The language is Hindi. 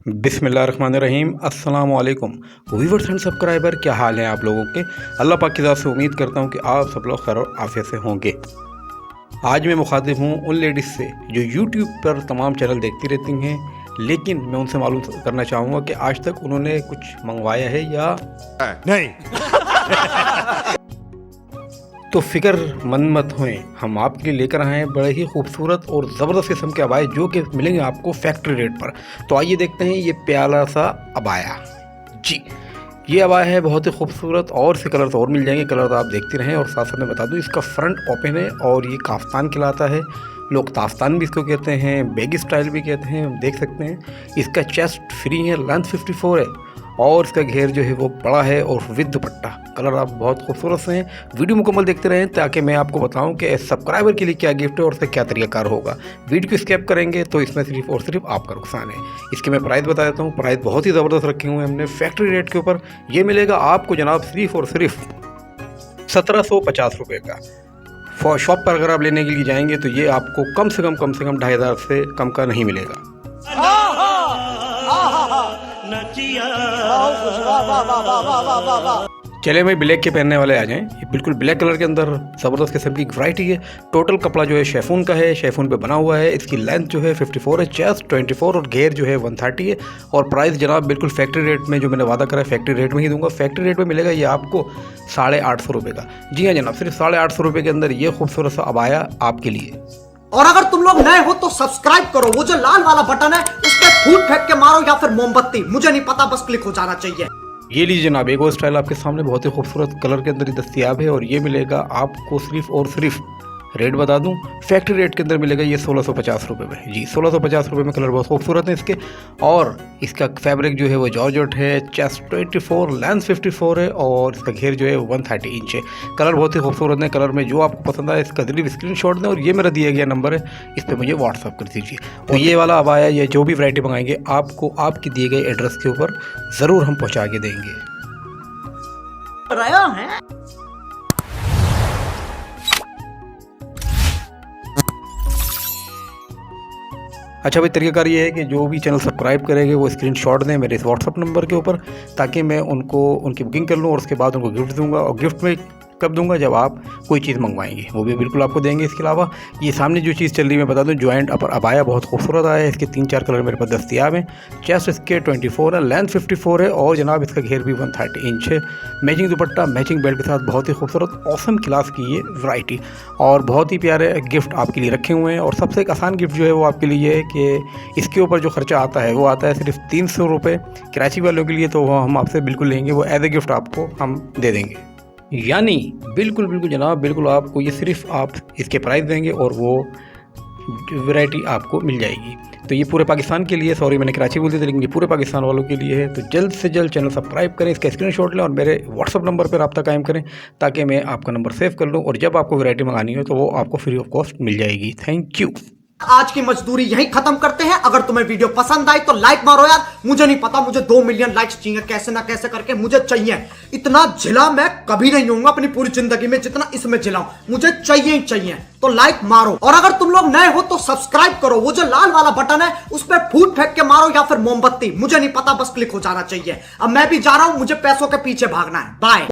बिस्मिल्लाहिर्रहमानिर्रहीम अस्सलाम वालेकुम व्यूअर्स एंड सब्सक्राइबर, क्या हाल है आप लोगों के। अल्लाह पाक की ज़ात से उम्मीद करता हूँ कि आप सब लोग खैर और आफियत से होंगे। आज मैं मुखातिब हूँ उन लेडीज़ से जो यूट्यूब पर तमाम चैनल देखती रहती हैं, लेकिन मैं उनसे मालूम करना चाहूँगा कि आज तक उन्होंने कुछ मंगवाया है या नहीं। तो फिक्र मंद मत होएं, हम आपके लिए लेकर आए हैं बड़े ही खूबसूरत और ज़बरदस्त किस्म के अबाए जो कि मिलेंगे आपको फैक्ट्री रेट पर। तो आइए देखते हैं ये प्यारा सा अबाया। जी, ये अबाया है बहुत ही खूबसूरत और से कलर तो और मिल जाएंगे, कलर तो आप देखते रहें। और साथ साथ में बता दूं, इसका फ्रंट ओपन है और ये काफ्तान कहलाता है। लोग ताफ्तान भी इसको कहते हैं, बैगी स्टाइल भी कहते हैं, देख सकते हैं। इसका चेस्ट फ्री है, लेंथ 54 है और इसका घेर जो है वो बड़ा है और विद दुपट्टा। कलर आप बहुत खूबसूरत से हैं। वीडियो मुकम्मल देखते रहें ताकि मैं आपको बताऊं कि सब्सक्राइबर के लिए क्या गिफ्ट है और उसका क्या तरीकाकार होगा। वीडियो को स्किप करेंगे तो इसमें सिर्फ और सिर्फ आपका नुकसान है। इसके मैं प्राइस बता देता हूँ। प्राइस बहुत ही ज़बरदस्त रखे हुए हैं हमने फैक्ट्री रेट के ऊपर। ये मिलेगा आपको जनाब सिर्फ और सिर्फ 1750 रुपये का। शॉप पर अगर आप लेने के लिए जाएंगे तो ये आपको कम से कम 2500 से कम का नहीं मिलेगा। चले भाई, ब्लैक के पहनने वाले आ जाएं। ये बिल्कुल ब्लैक कलर के अंदर ज़बरदस्त किस्म की वैरायटी है। टोटल कपड़ा जो है शेफून का है, शेफून पे बना हुआ है। इसकी लेंथ जो है 54 है, चेस्ट 24 और घेर जो है 130 है। और प्राइस जनाब बिल्कुल फैक्ट्री रेट में, जो मैंने वादा करा है फैक्ट्री रेट में ही दूंगा। फैक्ट्री रेट में मिलेगा ये आपको 850 रुपये का। जी हाँ जनाब, सिर्फ 850 रुपये के अंदर ये खूबसूरत सा अबाया आपके लिए। और अगर तुम लोग नए हो तो सब्सक्राइब करो, वो जो लाल वाला बटन है उस पर फूट फेंक के मारो या फिर मोमबत्ती, मुझे नहीं पता, बस क्लिक हो जाना चाहिए। ये लीजिए जनाब, एक और स्टाइल आपके सामने बहुत ही खूबसूरत कलर के अंदर ही दस्तियाब है और ये मिलेगा आपको सिर्फ और सिर्फ, रेट बता दूं, फैक्ट्री रेट के अंदर मिलेगा ये 1650 रुपये में। जी 1650 रुपये में। कलर बहुत खूबसूरत है इसके। और इसका फैब्रिक जो है वो जॉर्जेट है, चेस्ट 24, लेंथ 54 है और इसका घेर जो है 130 इंच है। कलर बहुत ही खूबसूरत है। कलर में जो आपको पसंद आए इसका जल्दी स्क्रीनशॉट दें और ये मेरा दिया गया नंबर है, इस पर मुझे व्हाट्सअप कर दीजिए। तो ये वाला अबाया या जो भी वैरायटी मंगाएंगे आपको आपके दिए गए एड्रेस के ऊपर ज़रूर हम पहुँचा के देंगे। रहा है अच्छा भाई, तरीकाकार ये है कि जो भी चैनल सब्सक्राइब करेंगे वो स्क्रीनशॉट दें मेरे इस व्हाट्सअप नंबर के ऊपर, ताकि मैं उनको उनकी बुकिंग कर लूँ और उसके बाद उनको गिफ्ट दूंगा। और गिफ्ट में कब दूंगा, जब आप कोई चीज़ मंगवाएंगे, वो भी बिल्कुल आपको देंगे। इसके अलावा ये सामने जो चीज़ चल रही है मैं बता दूं, जॉइंट अपर अबाया बहुत खूबसूरत आया है। इसके 3-4 कलर मेरे पास दस्तियाब हैं। चेस्ट इसके 24 है, लेंथ 54 है और जनाब इसका घेर भी 130 इंच है। मैचिंग दुपट्टा, मैचिंग बेल्ट के साथ बहुत ही खूबसूरत ऑसम क्लास की ये वैरायटी और बहुत ही प्यारे गिफ्ट आपके लिए रखे हुए हैं। और सबसे एक आसान गिफ्ट जो है वो आपके लिए है कि इसके ऊपर जो खर्चा आता है वो आता है सिर्फ 300 रुपये। कराची वालों के लिए तो वो हम आपसे बिल्कुल लेंगे, वो एज ए गिफ्ट आपको हम दे देंगे। यानी बिल्कुल बिल्कुल जनाब, बिल्कुल आपको ये सिर्फ आप इसके प्राइस देंगे और वो वैरायटी आपको मिल जाएगी। तो ये पूरे पाकिस्तान के लिए, सॉरी मैंने कराची बोल दिया था लेकिन ये पूरे पाकिस्तान वालों के लिए है। तो जल्द से जल्द चैनल सब्सक्राइब करें, इसका स्क्रीनशॉट लें और मेरे व्हाट्सअप नंबर पर रब्ता कायम करें ताकि मैं आपका नंबर सेव कर लूँ और जब आपको वैरायटी मंगानी हो तो वो आपको फ्री ऑफ कॉस्ट मिल जाएगी। Thank you. आज की मजदूरी यहीं खत्म करते हैं। अगर तुम्हें वीडियो पसंद आई तो लाइक मारो यार, मुझे नहीं पता, मुझे 2 मिलियन लाइक्स चाहिए, कैसे ना कैसे करके मुझे चाहिए। इतना झिला मैं कभी नहीं होऊंगा अपनी पूरी जिंदगी में जितना इसमें झिलाऊं, मुझे चाहिए ही चाहिए। तो लाइक मारो और अगर तुम लोग नए हो तो सब्सक्राइब करो, वो जो लाल वाला बटन है उस पर फूट फेंक के मारो या फिर मोमबत्ती, मुझे नहीं पता, बस क्लिक हो जाना चाहिए। अब मैं भी जा रहा हूं, मुझे पैसों के पीछे भागना है। बाय।